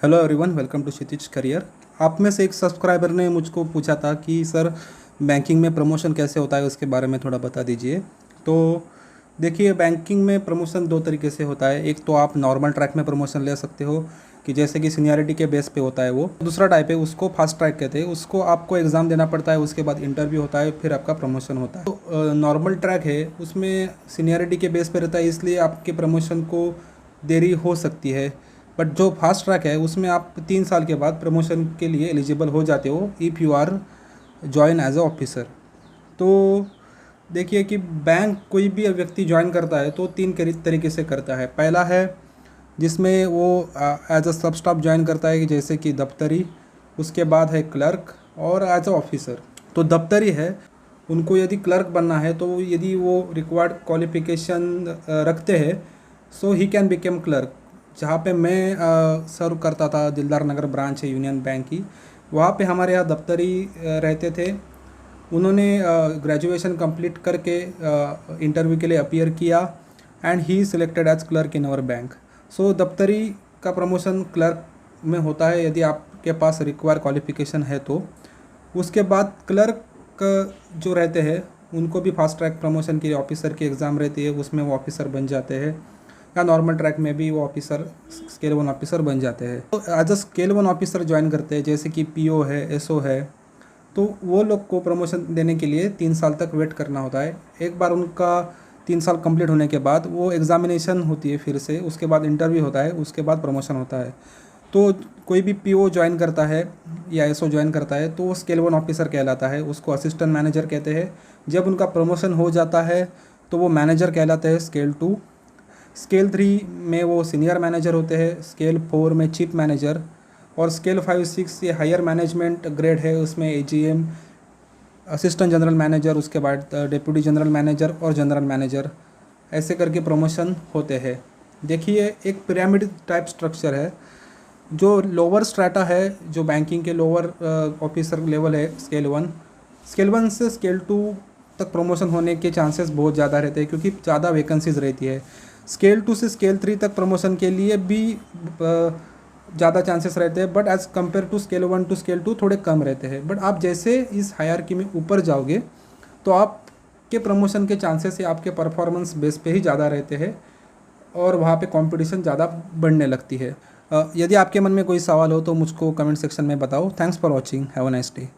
Hello everyone, welcome to Kshitij career. आप में से एक सब्सक्राइबर ने मुझको पूछा था कि सर बैंकिंग में प्रमोशन कैसे होता है, उसके बारे में थोड़ा बता दीजिए। तो देखिए, बैंकिंग में प्रमोशन दो तरीके से होता है। एक तो आप नॉर्मल ट्रैक में प्रमोशन ले सकते हो कि जैसे कि सीनियरिटी के बेस पे होता है वो। दूसरा टाइप है, उसको फास्ट ट्रैक कहते हैं। उसको आपको एग्ज़ाम देना पड़ता है, उसके बाद इंटरव्यू होता है, फिर आपका प्रमोशन होता है। तो नॉर्मल ट्रैक है, उसमें सीनियरिटी के बेस पे रहता है, इसलिए आपके प्रमोशन को देरी हो सकती है। बट जो फास्ट ट्रैक है उसमें आप 3 साल के बाद प्रमोशन के लिए एलिजिबल हो जाते हो if you are join as a officer. तो देखिए कि बैंक कोई भी व्यक्ति ज्वाइन करता है तो तीन तरीके से करता है। पहला है जिसमें वो एज अ सब स्टाफ ज्वाइन करता है, कि जैसे कि दफ्तरी। उसके बाद है क्लर्क और एज अ ऑफिसर। तो दफ्तरी है, उनको यदि क्लर्क बनना है तो यदि वो रिक्वायर्ड क्वालिफिकेशन रखते हैं सो ही कैन बिकम क्लर्क। जहाँ पे मैं सर्व करता था, दिलदार नगर ब्रांच है यूनियन बैंक की, वहाँ पे हमारे यहाँ दफ्तरी रहते थे। उन्होंने ग्रेजुएशन कंप्लीट करके इंटरव्यू के लिए अपीयर किया and he selected as clerk in our bank. So दफ्तरी का प्रमोशन क्लर्क में होता है यदि आपके पास रिक्वायर क्वालिफिकेशन है तो। उसके बाद क्लर्क जो रहते हैं उनको भी फास्ट ट्रैक प्रमोशन के लिए ऑफिसर की एग्ज़ाम रहती है, उसमें वो ऑफिसर बन जाते हैं, या नॉर्मल ट्रैक में भी वो ऑफिसर स्केल 1 ऑफिसर बन जाते हैं। तो as a scale 1 officer join करते हैं, जैसे कि पीओ है, एसओ है, तो वो लोग को प्रमोशन देने के लिए 3 साल तक वेट करना होता है। एक बार उनका 3 साल कंप्लीट होने के बाद वो एग्ज़ामिनेशन होती है फिर से, उसके बाद इंटरव्यू होता है, उसके बाद प्रमोशन होता है। तो कोई भी पीओ ज्वाइन करता है या एसओ ज्वाइन करता है तो वो स्केल 1 ऑफिसर कहलाता है, उसको असिस्टेंट मैनेजर कहते हैं। जब उनका प्रमोशन हो जाता है तो वो मैनेजर कहलाते हैं, स्केल 2। स्केल 3 में वो सीनियर मैनेजर होते हैं, स्केल 4 में चीफ मैनेजर, और स्केल 5, 6 ये हायर मैनेजमेंट ग्रेड है, उसमें एजीएम, असिस्टेंट जनरल मैनेजर, उसके बाद डिप्टी जनरल मैनेजर और जनरल मैनेजर, ऐसे करके प्रमोशन होते हैं। देखिए, एक पिरामिड टाइप स्ट्रक्चर है। जो लोअर स्ट्रेटा है, जो बैंकिंग के लोअर ऑफिसर लेवल है, स्केल 1 से स्केल 2 तक प्रमोशन होने के चांसेस बहुत ज़्यादा रहते हैं, क्योंकि ज़्यादा वैकेंसीज रहती है। स्केल 2 से स्केल 3 तक प्रमोशन के लिए भी ज़्यादा चांसेस रहते हैं, but as compare to scale 1 to scale 2 थोड़े कम रहते हैं। बट आप जैसे इस हायरार्की में ऊपर जाओगे तो आपके प्रमोशन के चांसेस या आपके परफॉर्मेंस बेस पे ही ज़्यादा रहते हैं, और वहाँ पे कंपटीशन ज़्यादा बढ़ने लगती है। यदि आपके मन में कोई सवाल हो तो मुझको कमेंट सेक्शन में बताओ। Thanks for watching, have a nice day.